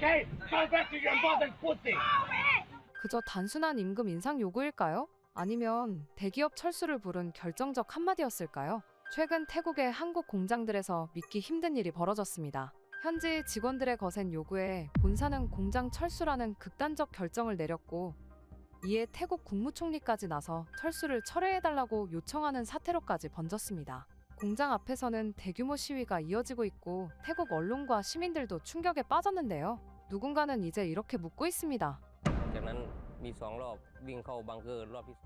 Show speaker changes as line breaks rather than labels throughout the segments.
Okay? Go back to your mother's pussy.
그저 단순한 임금 인상 요구일까요? 아니면 대기업 철수를 부른 결정적 한마디였을까요? 최근 태국의 한국 공장들에서 믿기 힘든 일이 벌어졌습니다. 현지 직원들의 거센 요구에 본사는 공장 철수라는 극단적 결정을 내렸고, 이에 태국 국무총리까지 나서 철수를 철회해달라고 요청하는 사태로까지 번졌습니다. 공장 앞에서는 대규모 시위가 이어지고 있고 태국 언론과 시민들도 충격에 빠졌는데요. 누군가는 이제 이렇게 묻고 있습니다.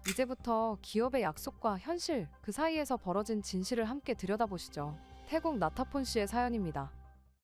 이제부터 기업의 약속과 현실, 그 사이에서 벌어진 진실을 함께 들여다보시죠. 태국 나타폰 씨의 사연입니다.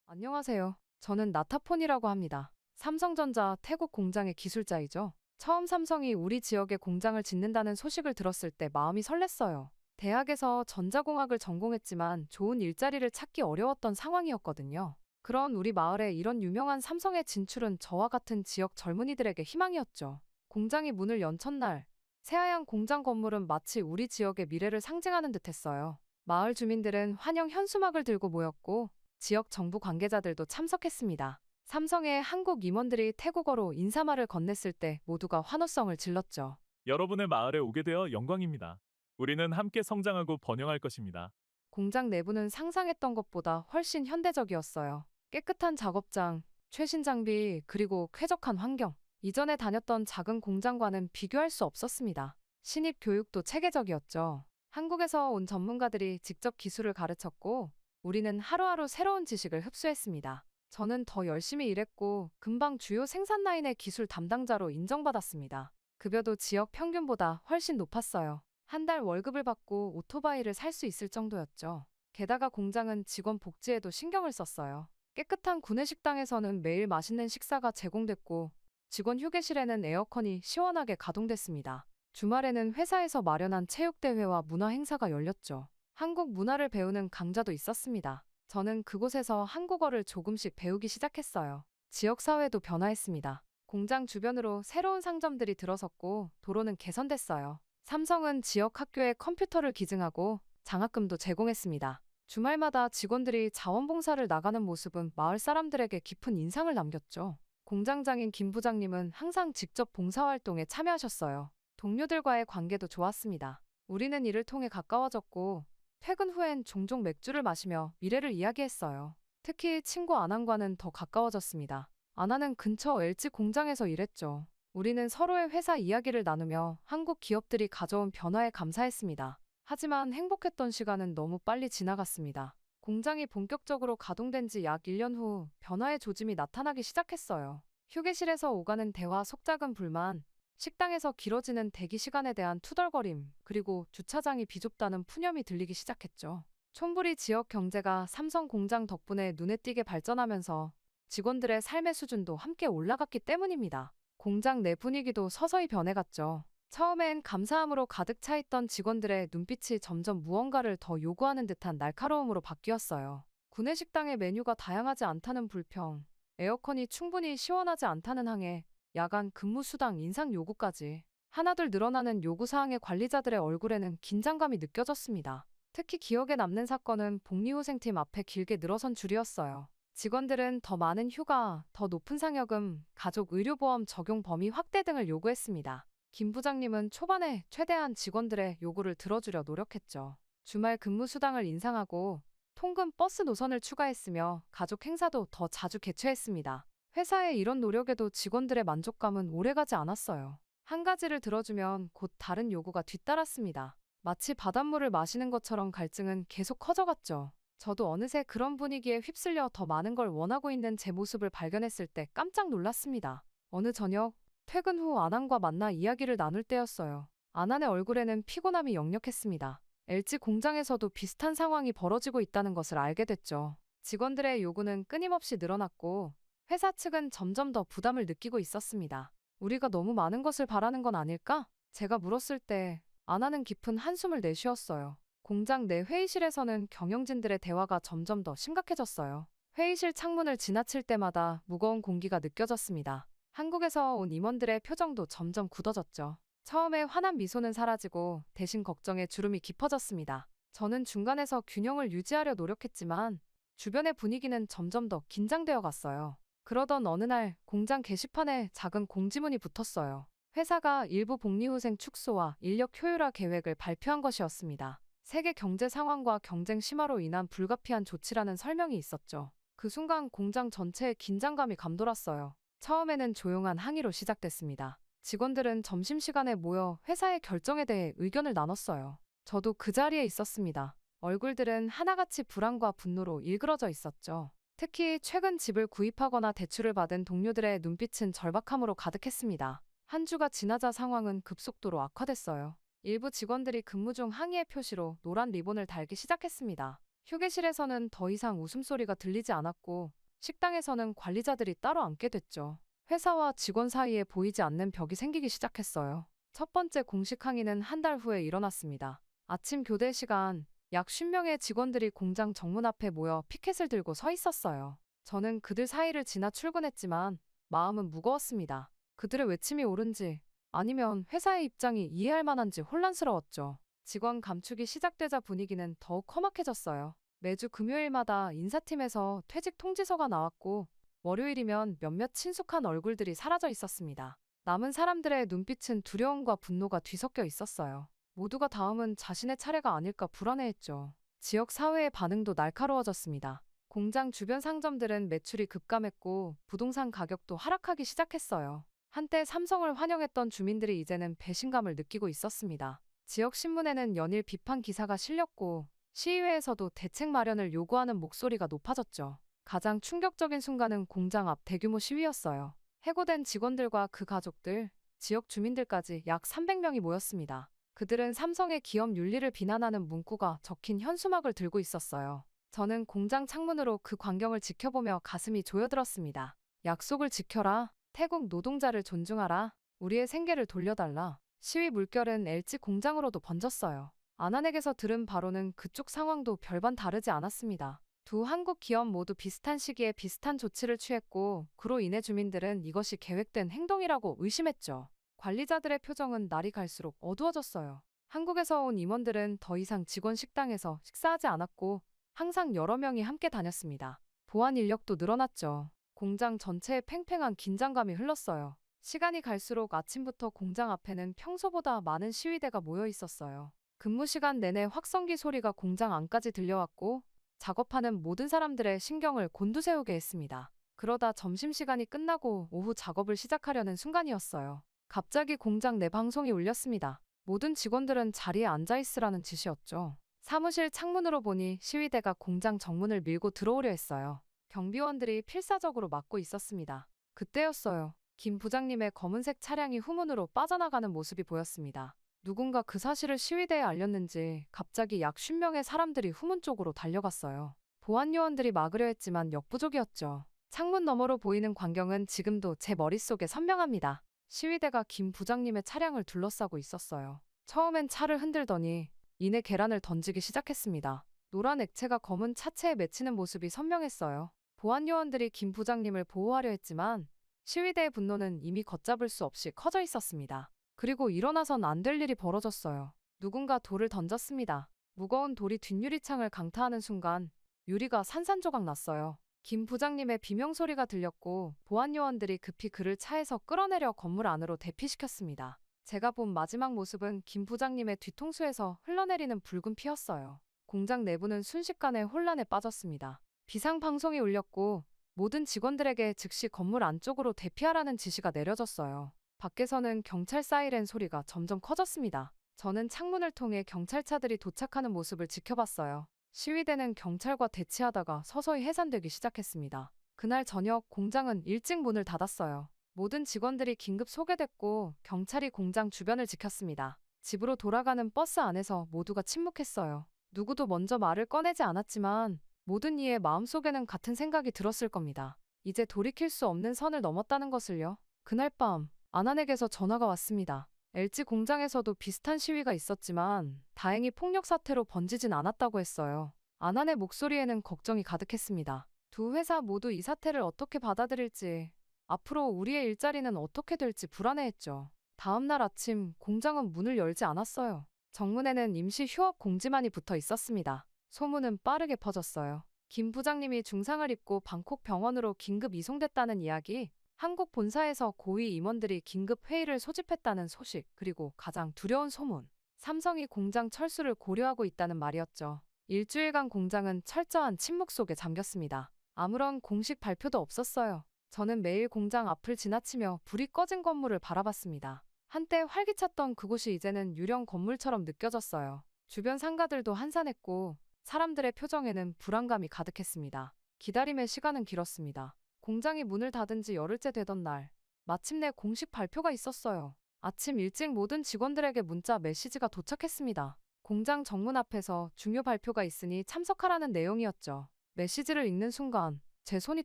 안녕하세요. 저는 나타폰이라고 합니다. 삼성전자 태국 공장의 기술자이죠. 처음 삼성이 우리 지역에 공장을 짓는다는 소식을 들었을 때 마음이 설렜어요. 대학에서 전자공학을 전공했지만 좋은 일자리를 찾기 어려웠던 상황이었거든요. 그런 우리 마을에 이런 유명한 삼성의 진출은 저와 같은 지역 젊은이들에게 희망이었죠. 공장이 문을 연 첫날, 새하얀 공장 건물은 마치 우리 지역의 미래를 상징하는 듯했어요. 마을 주민들은 환영 현수막을 들고 모였고 지역 정부 관계자들도 참석했습니다. 삼성의 한국 임원들이 태국어로 인사말을 건넸을 때 모두가 환호성을 질렀죠.
여러분의 마을에 오게 되어 영광입니다. 우리는 함께 성장하고 번영할 것입니다.
공장 내부는 상상했던 것보다 훨씬 현대적이었어요. 깨끗한 작업장, 최신 장비, 그리고 쾌적한 환경. 이전에 다녔던 작은 공장과는 비교할 수 없었습니다. 신입 교육도 체계적이었죠. 한국에서 온 전문가들이 직접 기술을 가르쳤고, 우리는 하루하루 새로운 지식을 흡수했습니다. 저는 더 열심히 일했고, 금방 주요 생산 라인의 기술 담당자로 인정받았습니다. 급여도 지역 평균보다 훨씬 높았어요. 한 달 월급을 받고 오토바이를 살 수 있을 정도였죠. 게다가 공장은 직원 복지에도 신경을 썼어요. 깨끗한 구내식당에서는 매일 맛있는 식사가 제공됐고, 직원 휴게실에는 에어컨이 시원하게 가동됐습니다. 주말에는 회사에서 마련한 체육대회와 문화행사가 열렸죠. 한국 문화를 배우는 강좌도 있었습니다. 저는 그곳에서 한국어를 조금씩 배우기 시작했어요. 지역사회도 변화했습니다. 공장 주변으로 새로운 상점들이 들어섰고 도로는 개선됐어요. 삼성은 지역 학교에 컴퓨터를 기증하고 장학금도 제공했습니다. 주말마다 직원들이 자원봉사를 나가는 모습은 마을 사람들에게 깊은 인상을 남겼죠. 공장장인 김 부장님은 항상 직접 봉사활동에 참여하셨어요. 동료들과의 관계도 좋았습니다. 우리는 이를 통해 가까워졌고 퇴근 후엔 종종 맥주를 마시며 미래를 이야기했어요. 특히 친구 아난과는 더 가까워졌습니다. 아난은 근처 LG 공장에서 일했죠. 우리는 서로의 회사 이야기를 나누며 한국 기업들이 가져온 변화에 감사했습니다. 하지만 행복했던 시간은 너무 빨리 지나갔습니다. 공장이 본격적으로 가동된 지 약 1년 후 변화의 조짐이 나타나기 시작했어요. 휴게실에서 오가는 대화, 속작은 불만, 식당에서 길어지는 대기 시간에 대한 투덜거림, 그리고 주차장이 비좁다는 푸념이 들리기 시작했죠. 촌부리 지역 경제가 삼성 공장 덕분에 눈에 띄게 발전하면서 직원들의 삶의 수준도 함께 올라갔기 때문입니다. 공장 내 분위기도 서서히 변해갔죠. 처음엔 감사함으로 가득 차 있던 직원들의 눈빛이 점점 무언가를 더 요구하는 듯한 날카로움으로 바뀌었어요. 구내식당의 메뉴가 다양하지 않다는 불평, 에어컨이 충분히 시원하지 않다는 항해, 야간 근무 수당 인상 요구까지 하나둘 늘어나는 요구사항의 관리자들의 얼굴에는 긴장감이 느껴졌습니다. 특히 기억에 남는 사건은 복리후생팀 앞에 길게 늘어선 줄이었어요. 직원들은 더 많은 휴가, 더 높은 상여금, 가족 의료보험 적용 범위 확대 등을 요구했습니다. 김 부장님은 초반에 최대한 직원들의 요구를 들어주려 노력했죠. 주말 근무 수당을 인상하고 통근 버스 노선을 추가했으며 가족 행사도 더 자주 개최했습니다. 회사의 이런 노력에도 직원들의 만족감은 오래가지 않았어요. 한 가지를 들어주면 곧 다른 요구가 뒤따랐습니다. 마치 바닷물을 마시는 것처럼 갈증은 계속 커져갔죠. 저도 어느새 그런 분위기에 휩쓸려 더 많은 걸 원하고 있는 제 모습을 발견했을 때 깜짝 놀랐습니다. 어느 저녁, 퇴근 후 아난과 만나 이야기를 나눌 때였어요. 아난의 얼굴에는 피곤함이 역력했습니다. LG 공장에서도 비슷한 상황이 벌어지고 있다는 것을 알게 됐죠. 직원들의 요구는 끊임없이 늘어났고 회사 측은 점점 더 부담을 느끼고 있었습니다. 우리가 너무 많은 것을 바라는 건 아닐까? 제가 물었을 때 아나는 깊은 한숨을 내쉬었어요. 공장 내 회의실에서는 경영진들의 대화가 점점 더 심각해졌어요. 회의실 창문을 지나칠 때마다 무거운 공기가 느껴졌습니다. 한국에서 온 임원들의 표정도 점점 굳어졌죠. 처음에 환한 미소는 사라지고 대신 걱정의 주름이 깊어졌습니다. 저는 중간에서 균형을 유지하려 노력했지만 주변의 분위기는 점점 더 긴장되어 갔어요. 그러던 어느 날 공장 게시판에 작은 공지문이 붙었어요. 회사가 일부 복리후생 축소와 인력 효율화 계획을 발표한 것이었습니다. 세계 경제 상황과 경쟁 심화로 인한 불가피한 조치라는 설명이 있었죠. 그 순간 공장 전체에 긴장감이 감돌았어요. 처음에는 조용한 항의로 시작됐습니다. 직원들은 점심시간에 모여 회사의 결정에 대해 의견을 나눴어요. 저도 그 자리에 있었습니다. 얼굴들은 하나같이 불안과 분노로 일그러져 있었죠. 특히 최근 집을 구입하거나 대출을 받은 동료들의 눈빛은 절박함으로 가득했습니다. 한 주가 지나자 상황은 급속도로 악화됐어요. 일부 직원들이 근무 중 항의의 표시로 노란 리본을 달기 시작했습니다. 휴게실에서는 더 이상 웃음소리가 들리지 않았고 식당에서는 관리자들이 따로 앉게 됐죠. 회사와 직원 사이에 보이지 않는 벽이 생기기 시작했어요. 첫 번째 공식 항의는 한 달 후에 일어났습니다. 아침 교대 시간 약 50명의 직원들이 공장 정문 앞에 모여 피켓을 들고 서 있었어요. 저는 그들 사이를 지나 출근했지만 마음은 무거웠습니다. 그들의 외침이 옳은지 아니면 회사의 입장이 이해할 만한지 혼란스러웠죠. 직원 감축이 시작되자 분위기는 더욱 험악해졌어요. 매주 금요일마다 인사팀에서 퇴직 통지서가 나왔고 월요일이면 몇몇 친숙한 얼굴들이 사라져 있었습니다. 남은 사람들의 눈빛은 두려움과 분노가 뒤섞여 있었어요. 모두가 다음은 자신의 차례가 아닐까 불안해했죠. 지역 사회의 반응도 날카로워졌습니다. 공장 주변 상점들은 매출이 급감했고 부동산 가격도 하락하기 시작했어요. 한때 삼성을 환영했던 주민들이 이제는 배신감을 느끼고 있었습니다. 지역 신문에는 연일 비판 기사가 실렸고 시의회에서도 대책 마련을 요구하는 목소리가 높아졌죠. 가장 충격적인 순간은 공장 앞 대규모 시위였어요. 해고된 직원들과 그 가족들, 지역 주민들까지 약 300명이 모였습니다. 그들은 삼성의 기업 윤리를 비난하는 문구가 적힌 현수막을 들고 있었어요. 저는 공장 창문으로 그 광경을 지켜보며 가슴이 조여들었습니다. 약속을 지켜라. 태국 노동자를 존중하라. 우리의 생계를 돌려달라. 시위 물결은 LG 공장으로도 번졌어요. 안한에게서 들은 바로는 그쪽 상황도 별반 다르지 않았습니다. 두 한국 기업 모두 비슷한 시기에 비슷한 조치를 취했고 그로 인해 주민들은 이것이 계획된 행동이라고 의심했죠. 관리자들의 표정은 날이 갈수록 어두워졌어요. 한국에서 온 임원들은 더 이상 직원 식당에서 식사하지 않았고 항상 여러 명이 함께 다녔습니다. 보안 인력도 늘어났죠. 공장 전체에 팽팽한 긴장감이 흘렀어요. 시간이 갈수록 아침부터 공장 앞에는 평소보다 많은 시위대가 모여 있었어요. 근무 시간 내내 확성기 소리가 공장 안까지 들려왔고 작업하는 모든 사람들의 신경을 곤두세우게 했습니다. 그러다 점심시간이 끝나고 오후 작업을 시작하려는 순간이었어요. 갑자기 공장 내 방송이 울렸습니다. 모든 직원들은 자리에 앉아있으라는 지시였죠. 사무실 창문으로 보니 시위대가 공장 정문을 밀고 들어오려 했어요. 경비원들이 필사적으로 막고 있었습니다. 그때였어요. 김 부장님의 검은색 차량이 후문으로 빠져나가는 모습이 보였습니다. 누군가 그 사실을 시위대에 알렸는지 갑자기 약 50명의 사람들이 후문 쪽으로 달려갔어요. 보안 요원들이 막으려 했지만 역부족이었죠. 창문 너머로 보이는 광경은 지금도 제 머릿속에 선명합니다. 시위대가 김 부장님의 차량을 둘러싸고 있었어요. 처음엔 차를 흔들더니 이내 계란을 던지기 시작했습니다. 노란 액체가 검은 차체에 맺히는 모습이 선명했어요. 보안 요원들이 김 부장님을 보호하려 했지만 시위대의 분노는 이미 걷잡을 수 없이 커져 있었습니다. 그리고 일어나선 안 될 일이 벌어졌어요. 누군가 돌을 던졌습니다. 무거운 돌이 뒷유리창을 강타하는 순간 유리가 산산조각 났어요. 김 부장님의 비명소리가 들렸고 보안 요원들이 급히 그를 차에서 끌어내려 건물 안으로 대피시켰습니다. 제가 본 마지막 모습은 김 부장님의 뒤통수에서 흘러내리는 붉은 피였어요. 공장 내부는 순식간에 혼란에 빠졌습니다. 비상방송이 울렸고 모든 직원들에게 즉시 건물 안쪽으로 대피하라는 지시가 내려졌어요. 밖에서는 경찰 사이렌 소리가 점점 커졌습니다. 저는 창문을 통해 경찰차들이 도착하는 모습을 지켜봤어요. 시위대는 경찰과 대치하다가 서서히 해산되기 시작했습니다. 그날 저녁 공장은 일찍 문을 닫았어요. 모든 직원들이 긴급 소개됐고 경찰이 공장 주변을 지켰습니다. 집으로 돌아가는 버스 안에서 모두가 침묵했어요. 누구도 먼저 말을 꺼내지 않았지만 모든 이의 마음속에는 같은 생각이 들었을 겁니다. 이제 돌이킬 수 없는 선을 넘었다는 것을요. 그날 밤 안한에게서 전화가 왔습니다. LG 공장에서도 비슷한 시위가 있었지만 다행히 폭력 사태로 번지진 않았다고 했어요. 안한의 목소리에는 걱정이 가득했습니다. 두 회사 모두 이 사태를 어떻게 받아들일지, 앞으로 우리의 일자리는 어떻게 될지 불안해했죠. 다음 날 아침 공장은 문을 열지 않았어요. 정문에는 임시 휴업 공지만이 붙어 있었습니다. 소문은 빠르게 퍼졌어요. 김 부장님이 중상을 입고 방콕 병원으로 긴급 이송됐다는 이야기, 한국 본사에서 고위 임원들이 긴급 회의를 소집했다는 소식, 그리고 가장 두려운 소문, 삼성이 공장 철수를 고려하고 있다는 말이었죠. 일주일간 공장은 철저한 침묵 속에 잠겼습니다. 아무런 공식 발표도 없었어요. 저는 매일 공장 앞을 지나치며 불이 꺼진 건물을 바라봤습니다. 한때 활기찼던 그곳이 이제는 유령 건물처럼 느껴졌어요. 주변 상가들도 한산했고 사람들의 표정에는 불안감이 가득했습니다. 기다림의 시간은 길었습니다. 공장이 문을 닫은 지 열흘째 되던 날, 마침내 공식 발표가 있었어요. 아침 일찍 모든 직원들에게 문자 메시지가 도착했습니다. 공장 정문 앞에서 중요 발표가 있으니 참석하라는 내용이었죠. 메시지를 읽는 순간 제 손이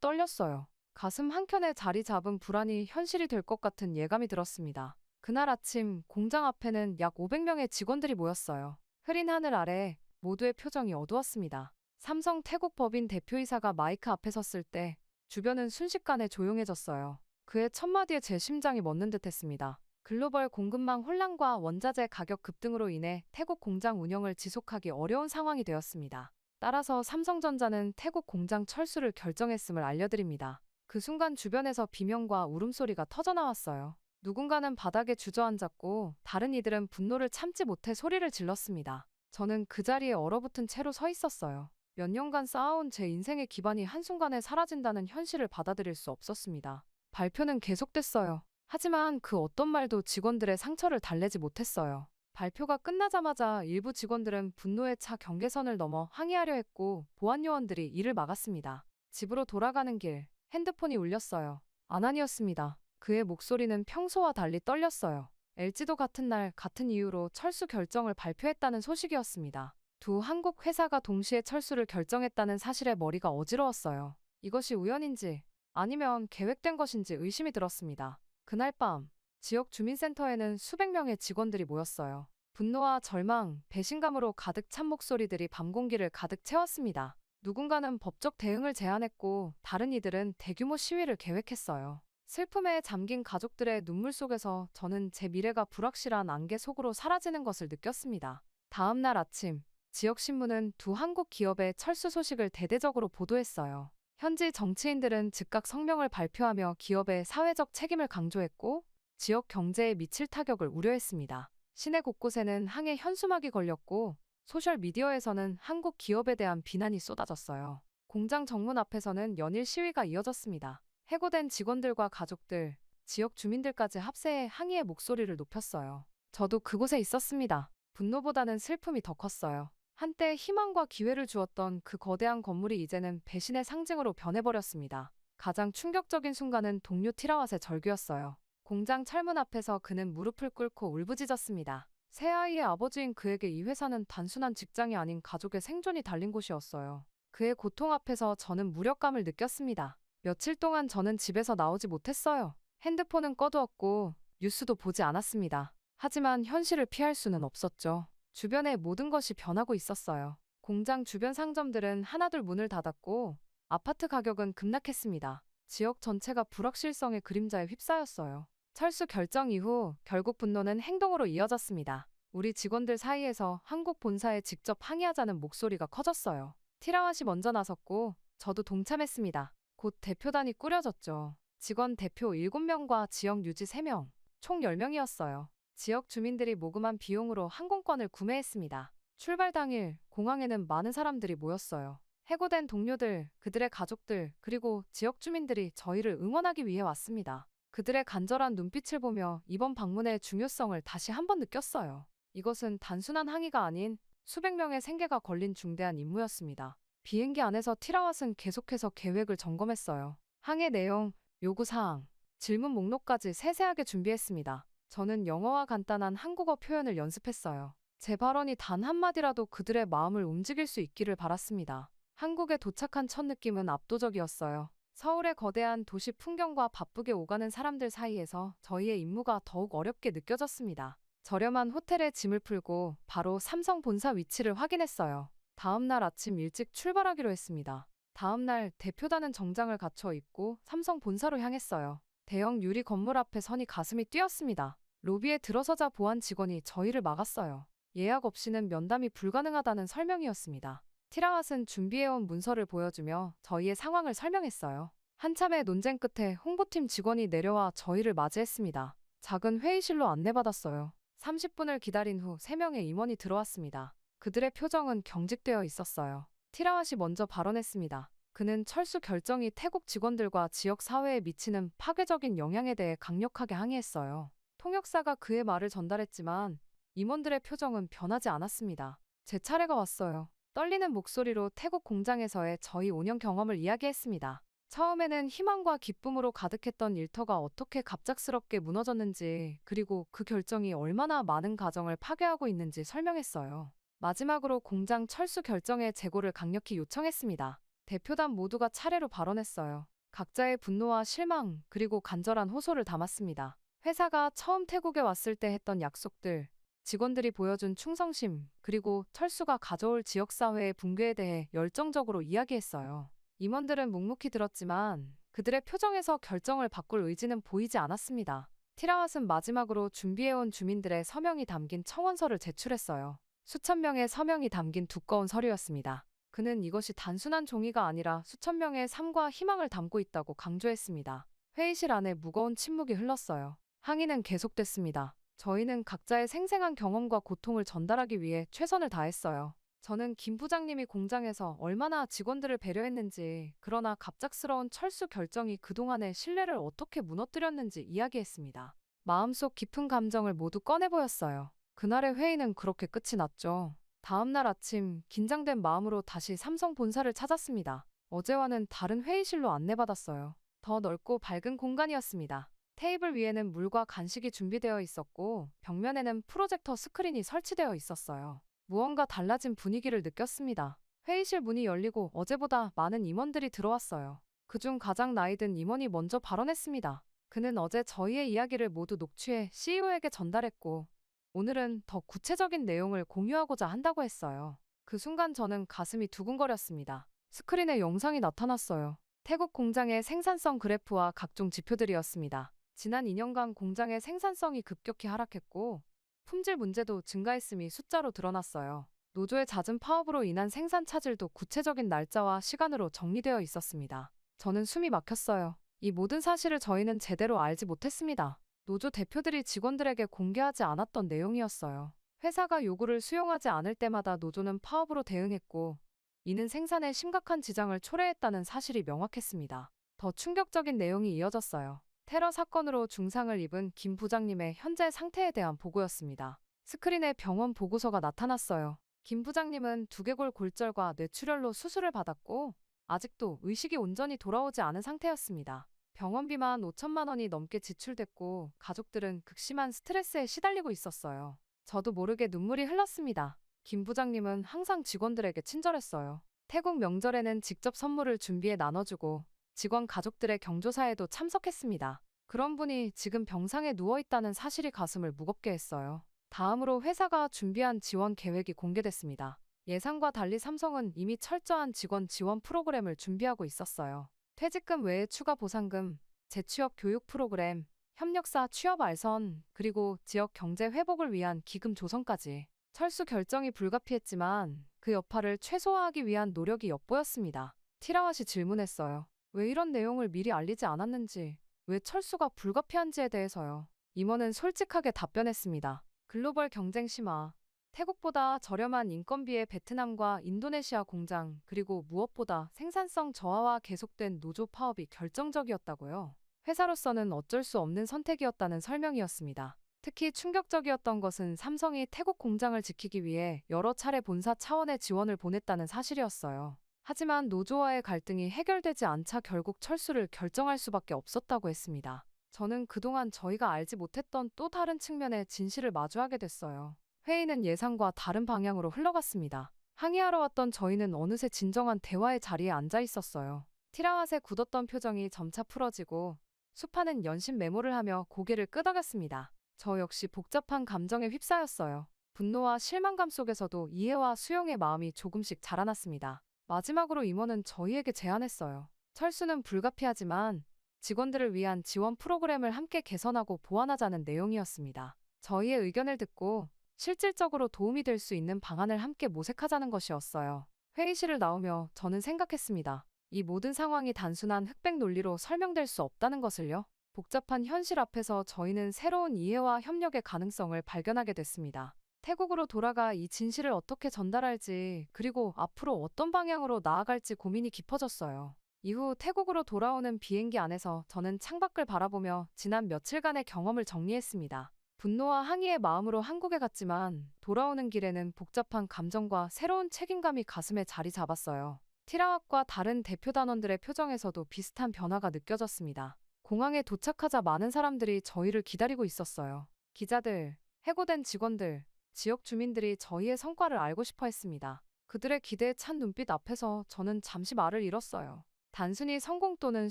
떨렸어요. 가슴 한켠에 자리 잡은 불안이 현실이 될 것 같은 예감이 들었습니다. 그날 아침 공장 앞에는 약 500명의 직원들이 모였어요. 흐린 하늘 아래 모두의 표정이 어두웠습니다. 삼성 태국 법인 대표이사가 마이크 앞에 섰을 때 주변은 순식간에 조용해졌어요. 그의 첫마디에 제 심장이 멎는 듯했습니다. 글로벌 공급망 혼란과 원자재 가격 급등으로 인해 태국 공장 운영을 지속하기 어려운 상황이 되었습니다. 따라서 삼성전자는 태국 공장 철수를 결정했음을 알려드립니다. 그 순간 주변에서 비명과 울음소리가 터져나왔어요. 누군가는 바닥에 주저앉았고 다른 이들은 분노를 참지 못해 소리를 질렀습니다. 저는 그 자리에 얼어붙은 채로 서 있었어요. 몇 년간 쌓아온 제 인생의 기반이 한순간에 사라진다는 현실을 받아들일 수 없었습니다. 발표는 계속됐어요. 하지만 그 어떤 말도 직원들의 상처를 달래지 못했어요. 발표가 끝나자마자 일부 직원들은 분노에 차 경계선을 넘어 항의하려 했고 보안 요원들이 이를 막았습니다. 집으로 돌아가는 길, 핸드폰이 울렸어요. 아난이었습니다. 그의 목소리는 평소와 달리 떨렸어요. LG도 같은 날 같은 이유로 철수 결정을 발표했다는 소식이었습니다. 두 한국 회사가 동시에 철수를 결정했다는 사실에 머리가 어지러웠어요. 이것이 우연인지 아니면 계획된 것인지 의심이 들었습니다. 그날 밤 지역 주민센터에는 수백 명의 직원들이 모였어요. 분노와 절망, 배신감으로 가득 찬 목소리들이 밤 공기를 가득 채웠습니다. 누군가는 법적 대응을 제안했고 다른 이들은 대규모 시위를 계획했어요. 슬픔에 잠긴 가족들의 눈물 속에서 저는 제 미래가 불확실한 안개 속으로 사라지는 것을 느꼈습니다. 다음 날 아침, 지역 신문은 두 한국 기업의 철수 소식을 대대적으로 보도했어요. 현지 정치인들은 즉각 성명을 발표하며 기업의 사회적 책임을 강조했고 지역 경제에 미칠 타격을 우려했습니다. 시내 곳곳에는 항해 현수막이 걸렸고 소셜미디어에서는 한국 기업에 대한 비난이 쏟아졌어요. 공장 정문 앞에서는 연일 시위가 이어졌습니다. 해고된 직원들과 가족들, 지역 주민들까지 합세해 항의의 목소리를 높였어요. 저도 그곳에 있었습니다. 분노보다는 슬픔이 더 컸어요. 한때 희망과 기회를 주었던 그 거대한 건물이 이제는 배신의 상징으로 변해버렸습니다. 가장 충격적인 순간은 동료 티라왓의 절규였어요. 공장 철문 앞에서 그는 무릎을 꿇고 울부짖었습니다. 새아이의 아버지인 그에게 이 회사는 단순한 직장이 아닌 가족의 생존이 달린 곳이었어요. 그의 고통 앞에서 저는 무력감을 느꼈습니다. 며칠 동안 저는 집에서 나오지 못했어요. 핸드폰은 꺼두었고 뉴스도 보지 않았습니다. 하지만 현실을 피할 수는 없었죠. 주변의 모든 것이 변하고 있었어요. 공장 주변 상점들은 하나둘 문을 닫았고 아파트 가격은 급락했습니다. 지역 전체가 불확실성의 그림자에 휩싸였어요. 철수 결정 이후 결국 분노는 행동으로 이어졌습니다. 우리 직원들 사이에서 한국 본사에 직접 항의하자는 목소리가 커졌어요. 티라왓이 먼저 나섰고 저도 동참했습니다. 곧 대표단이 꾸려졌죠. 직원 대표 7명과 지역 유지 3명, 총 10명이었어요. 지역 주민들이 모금한 비용으로 항공권을 구매했습니다. 출발 당일 공항에는 많은 사람들이 모였어요. 해고된 동료들, 그들의 가족들, 그리고 지역 주민들이 저희를 응원하기 위해 왔습니다. 그들의 간절한 눈빛을 보며 이번 방문의 중요성을 다시 한번 느꼈어요. 이것은 단순한 항의가 아닌 수백 명의 생계가 걸린 중대한 임무였습니다. 비행기 안에서 티라왓은 계속해서 계획을 점검했어요. 항해 내용, 요구사항, 질문 목록까지 세세하게 준비했습니다. 저는 영어와 간단한 한국어 표현을 연습했어요. 제 발언이 단 한마디라도 그들의 마음을 움직일 수 있기를 바랐습니다. 한국에 도착한 첫 느낌은 압도적이었어요. 서울의 거대한 도시 풍경과 바쁘게 오가는 사람들 사이에서 저희의 임무가 더욱 어렵게 느껴졌습니다. 저렴한 호텔에 짐을 풀고 바로 삼성 본사 위치를 확인했어요. 다음 날 아침 일찍 출발하기로 했습니다. 다음 날 대표단은 정장을 갖춰 입고 삼성 본사로 향했어요. 대형 유리 건물 앞에 서니 가슴이 뛰었습니다. 로비에 들어서자 보안 직원이 저희를 막았어요. 예약 없이는 면담이 불가능하다는 설명이었습니다. 티라왓은 준비해온 문서를 보여주며 저희의 상황을 설명했어요. 한참의 논쟁 끝에 홍보팀 직원이 내려와 저희를 맞이했습니다. 작은 회의실로 안내받았어요. 30분을 기다린 후 3명의 임원이 들어왔습니다. 그들의 표정은 경직되어 있었어요. 티라왓이 먼저 발언했습니다. 그는 철수 결정이 태국 직원들과 지역 사회에 미치는 파괴적인 영향에 대해 강력하게 항의했어요. 통역사가 그의 말을 전달했지만 임원들의 표정은 변하지 않았습니다. 제 차례가 왔어요. 떨리는 목소리로 태국 공장에서의 저희 5년 경험을 이야기했습니다. 처음에는 희망과 기쁨으로 가득했던 일터가 어떻게 갑작스럽게 무너졌는지, 그리고 그 결정이 얼마나 많은 가정을 파괴하고 있는지 설명했어요. 마지막으로 공장 철수 결정의 재고를 강력히 요청했습니다. 대표단 모두가 차례로 발언했어요. 각자의 분노와 실망, 그리고 간절한 호소를 담았습니다. 회사가 처음 태국에 왔을 때 했던 약속들, 직원들이 보여준 충성심, 그리고 철수가 가져올 지역사회의 붕괴에 대해 열정적으로 이야기했어요. 임원들은 묵묵히 들었지만 그들의 표정에서 결정을 바꿀 의지는 보이지 않았습니다. 티라왓은 마지막으로 준비해온 주민들의 서명이 담긴 청원서를 제출했어요. 수천 명의 서명이 담긴 두꺼운 서류였습니다. 그는 이것이 단순한 종이가 아니라 수천 명의 삶과 희망을 담고 있다고 강조했습니다. 회의실 안에 무거운 침묵이 흘렀어요. 항의는 계속됐습니다. 저희는 각자의 생생한 경험과 고통을 전달하기 위해 최선을 다했어요. 저는 김 부장님이 공장에서 얼마나 직원들을 배려했는지, 그러나 갑작스러운 철수 결정이 그동안의 신뢰를 어떻게 무너뜨렸는지 이야기했습니다. 마음속 깊은 감정을 모두 꺼내 보였어요. 그날의 회의는 그렇게 끝이 났죠. 다음 날 아침 긴장된 마음으로 다시 삼성 본사를 찾았습니다. 어제와는 다른 회의실로 안내받았어요. 더 넓고 밝은 공간이었습니다. 테이블 위에는 물과 간식이 준비되어 있었고 벽면에는 프로젝터 스크린이 설치되어 있었어요. 무언가 달라진 분위기를 느꼈습니다. 회의실 문이 열리고 어제보다 많은 임원들이 들어왔어요. 그중 가장 나이든 임원이 먼저 발언했습니다. 그는 어제 저희의 이야기를 모두 녹취해 CEO에게 전달했고 오늘은 더 구체적인 내용을 공유하고자 한다고 했어요. 그 순간 저는 가슴이 두근거렸습니다. 스크린에 영상이 나타났어요. 태국 공장의 생산성 그래프와 각종 지표들이었습니다. 지난 2년간 공장의 생산성이 급격히 하락했고 품질 문제도 증가했음이 숫자로 드러났어요. 노조의 잦은 파업으로 인한 생산 차질도 구체적인 날짜와 시간으로 정리되어 있었습니다. 저는 숨이 막혔어요. 이 모든 사실을 저희는 제대로 알지 못했습니다. 노조 대표들이 직원들에게 공개하지 않았던 내용이었어요. 회사가 요구를 수용하지 않을 때마다 노조는 파업으로 대응했고 이는 생산에 심각한 지장을 초래했다는 사실이 명확했습니다. 더 충격적인 내용이 이어졌어요. 테러 사건으로 중상을 입은 김 부장님의 현재 상태에 대한 보고였습니다. 스크린에 병원 보고서가 나타났어요. 김 부장님은 두개골 골절과 뇌출혈로 수술을 받았고 아직도 의식이 온전히 돌아오지 않은 상태였습니다. 병원비만 5천만 원이 넘게 지출됐고 가족들은 극심한 스트레스에 시달리고 있었어요. 저도 모르게 눈물이 흘렀습니다. 김 부장님은 항상 직원들에게 친절했어요. 태국 명절에는 직접 선물을 준비해 나눠주고 직원 가족들의 경조사에도 참석했습니다. 그런 분이 지금 병상에 누워있다는 사실이 가슴을 무겁게 했어요. 다음으로 회사가 준비한 지원 계획이 공개됐습니다. 예상과 달리 삼성은 이미 철저한 직원 지원 프로그램을 준비하고 있었어요. 퇴직금 외에 추가 보상금, 재취업 교육 프로그램, 협력사 취업 알선, 그리고 지역 경제 회복을 위한 기금 조성까지. 철수 결정이 불가피했지만 그 여파를 최소화하기 위한 노력이 엿보였습니다. 티라왓이 질문했어요. 왜 이런 내용을 미리 알리지 않았는지, 왜 철수가 불가피한지에 대해서요. 임원은 솔직하게 답변했습니다. 글로벌 경쟁 심화, 태국보다 저렴한 인건비의 베트남과 인도네시아 공장, 그리고 무엇보다 생산성 저하와 계속된 노조 파업이 결정적이었다고요. 회사로서는 어쩔 수 없는 선택이었다는 설명이었습니다. 특히 충격적이었던 것은 삼성이 태국 공장을 지키기 위해 여러 차례 본사 차원의 지원을 보냈다는 사실이었어요. 하지만 노조와의 갈등이 해결되지 않자 결국 철수를 결정할 수밖에 없었다고 했습니다. 저는 그동안 저희가 알지 못했던 또 다른 측면의 진실을 마주하게 됐어요. 회의는 예상과 다른 방향으로 흘러갔습니다. 항의하러 왔던 저희는 어느새 진정한 대화의 자리에 앉아 있었어요. 티라왓의 굳었던 표정이 점차 풀어지고 수파는 연신 메모를 하며 고개를 끄덕였습니다. 저 역시 복잡한 감정에 휩싸였어요. 분노와 실망감 속에서도 이해와 수용의 마음이 조금씩 자라났습니다. 마지막으로 임원은 저희에게 제안했어요. 철수는 불가피하지만 직원들을 위한 지원 프로그램을 함께 개선하고 보완하자는 내용이었습니다. 저희의 의견을 듣고 실질적으로 도움이 될 수 있는 방안을 함께 모색하자는 것이었어요. 회의실을 나오며 저는 생각했습니다. 이 모든 상황이 단순한 흑백 논리로 설명될 수 없다는 것을요. 복잡한 현실 앞에서 저희는 새로운 이해와 협력의 가능성을 발견하게 됐습니다. 태국으로 돌아가 이 진실을 어떻게 전달할지, 그리고 앞으로 어떤 방향으로 나아갈지 고민이 깊어졌어요. 이후 태국으로 돌아오는 비행기 안에서 저는 창밖을 바라보며 지난 며칠간의 경험을 정리했습니다. 분노와 항의의 마음으로 한국에 갔지만 돌아오는 길에는 복잡한 감정과 새로운 책임감이 가슴에 자리 잡았어요. 티라왁과 다른 대표 단원들의 표정에서도 비슷한 변화가 느껴졌습니다. 공항에 도착하자 많은 사람들이 저희를 기다리고 있었어요. 기자들, 해고된 직원들, 지역 주민들이 저희의 성과를 알고 싶어 했습니다. 그들의 기대에 찬 눈빛 앞에서 저는 잠시 말을 잃었어요. 단순히 성공 또는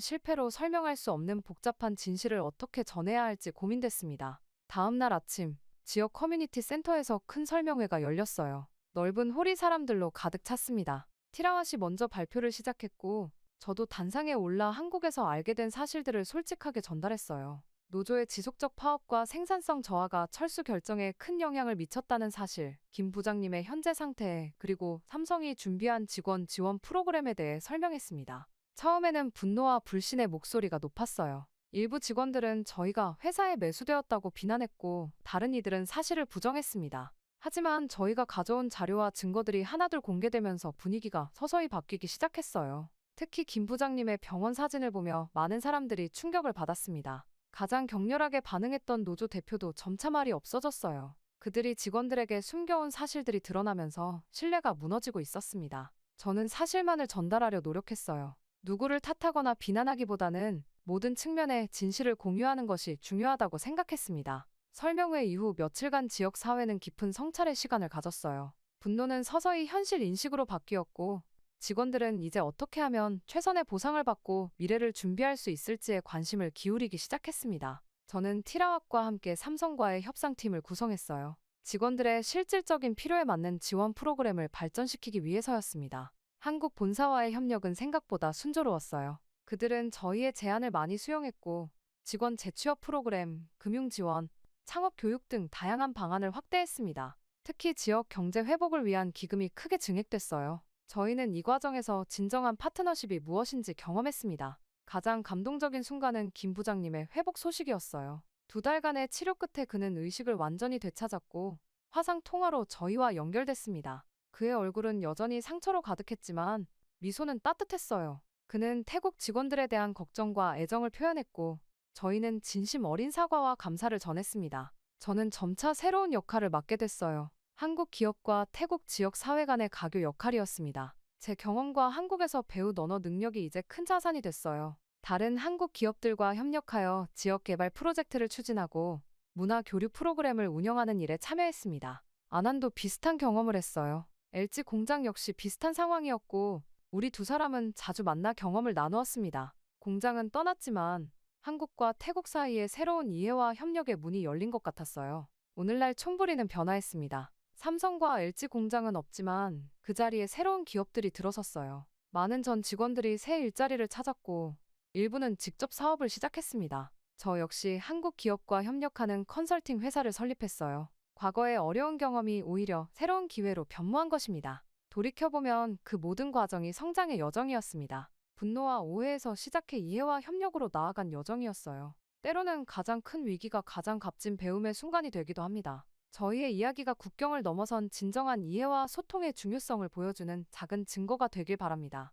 실패로 설명할 수 없는 복잡한 진실을 어떻게 전해야 할지 고민됐습니다. 다음 날 아침, 지역 커뮤니티 센터에서 큰 설명회가 열렸어요. 넓은 홀이 사람들로 가득 찼습니다. 티라왓이 먼저 발표를 시작했고, 저도 단상에 올라 한국에서 알게 된 사실들을 솔직하게 전달했어요. 노조의 지속적 파업과 생산성 저하가 철수 결정에 큰 영향을 미쳤다는 사실, 김 부장님의 현재 상태, 그리고 삼성이 준비한 직원 지원 프로그램에 대해 설명했습니다. 처음에는 분노와 불신의 목소리가 높았어요. 일부 직원들은 저희가 회사에 매수되었다고 비난했고, 다른 이들은 사실을 부정했습니다. 하지만 저희가 가져온 자료와 증거들이 하나둘 공개되면서 분위기가 서서히 바뀌기 시작했어요. 특히 김 부장님의 병원 사진을 보며 많은 사람들이 충격을 받았습니다. 가장 격렬하게 반응했던 노조 대표도 점차 말이 없어졌어요. 그들이 직원들에게 숨겨온 사실들이 드러나면서 신뢰가 무너지고 있었습니다. 저는 사실만을 전달하려 노력했어요. 누구를 탓하거나 비난하기보다는 모든 측면의 진실을 공유하는 것이 중요하다고 생각했습니다. 설명회 이후 며칠간 지역 사회는 깊은 성찰의 시간을 가졌어요. 분노는 서서히 현실 인식으로 바뀌었고, 직원들은 이제 어떻게 하면 최선의 보상을 받고 미래를 준비할 수 있을지에 관심을 기울이기 시작했습니다. 저는 티라왁과 함께 삼성과의 협상팀을 구성했어요. 직원들의 실질적인 필요에 맞는 지원 프로그램을 발전시키기 위해서였습니다. 한국 본사와의 협력은 생각보다 순조로웠어요. 그들은 저희의 제안을 많이 수용했고, 직원 재취업 프로그램, 금융 지원, 창업 교육 등 다양한 방안을 확대했습니다. 특히 지역 경제 회복을 위한 기금이 크게 증액됐어요. 저희는 이 과정에서 진정한 파트너십이 무엇인지 경험했습니다. 가장 감동적인 순간은 김 부장님의 회복 소식이었어요. 2달간의 치료 끝에 그는 의식을 완전히 되찾았고, 화상 통화로 저희와 연결됐습니다. 그의 얼굴은 여전히 상처로 가득했지만 미소는 따뜻했어요. 그는 태국 직원들에 대한 걱정과 애정을 표현했고, 저희는 진심 어린 사과와 감사를 전했습니다. 저는 점차 새로운 역할을 맡게 됐어요. 한국 기업과 태국 지역 사회 간의 가교 역할이었습니다. 제 경험과 한국에서 배운 언어 능력이 이제 큰 자산이 됐어요. 다른 한국 기업들과 협력하여 지역 개발 프로젝트를 추진하고 문화 교류 프로그램을 운영하는 일에 참여했습니다. 아난도 비슷한 경험을 했어요. LG 공장 역시 비슷한 상황이었고, 우리 두 사람은 자주 만나 경험을 나누었습니다. 공장은 떠났지만 한국과 태국 사이에 새로운 이해와 협력의 문이 열린 것 같았어요. 오늘날 촌부리는 변화했습니다. 삼성과 LG 공장은 없지만 그 자리에 새로운 기업들이 들어섰어요. 많은 전 직원들이 새 일자리를 찾았고, 일부는 직접 사업을 시작했습니다. 저 역시 한국 기업과 협력하는 컨설팅 회사를 설립했어요. 과거의 어려운 경험이 오히려 새로운 기회로 변모한 것입니다. 돌이켜보면 그 모든 과정이 성장의 여정이었습니다. 분노와 오해에서 시작해 이해와 협력으로 나아간 여정이었어요. 때로는 가장 큰 위기가 가장 값진 배움의 순간이 되기도 합니다. 저희의 이야기가 국경을 넘어선 진정한 이해와 소통의 중요성을 보여주는 작은 증거가 되길 바랍니다.